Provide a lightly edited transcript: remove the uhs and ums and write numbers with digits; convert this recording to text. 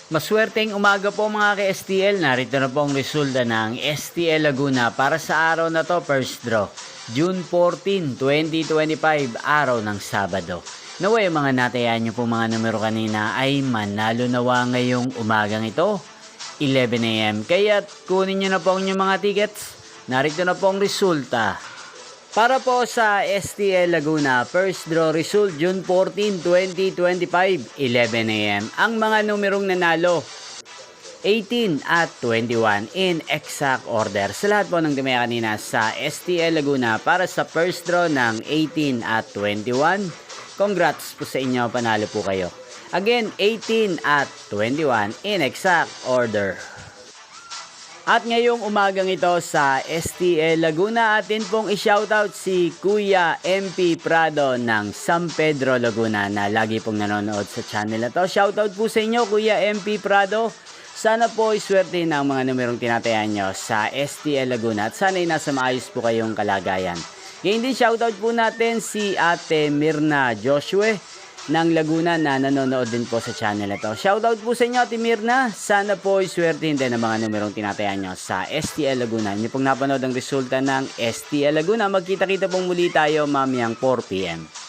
Maswerteng umaga po mga ka-STL. Narito na po ang resulta ng STL Laguna para sa araw na to, first draw. June 14, 2025, araw ng Sabado. Naway mga natayan nyo po mga numero kanina ay manalo nawa ngayong umagang ito, 11 AM. Kaya't kunin nyo na po ang inyong mga tickets. Narito na po ang resulta. Para po sa STL Laguna, first draw result June 14, 2025, 11 AM. Ang mga numerong nanalo, 18 at 21 in exact order. Sa lahat po ng dumaya kanina sa STL Laguna para sa first draw ng 18 at 21, congrats po sa inyo, panalo po kayo. Again, 18 at 21 in exact order. At ngayong umagang ito sa STL Laguna, atin pong i-shoutout si Kuya MP Prado ng San Pedro, Laguna na lagi pong nanonood sa channel na to. Shoutout po sa inyo Kuya MP Prado. Sana po iswerte ng mga numerong tinatayan nyo sa STL Laguna at sana'y nasa maayos po kayong kalagayan. Ngayon din shoutout po natin si Ate Mirna Joshua ng Laguna na nanonood din po sa channel na to. Shoutout po sa inyo Ate Mirna. Sana po iswertehin din ang mga numerong tinatayan nyo sa STL Laguna. Hindi pong napanood ang resulta ng STL Laguna. Magkita-kita pong muli tayo mamayang 4 PM.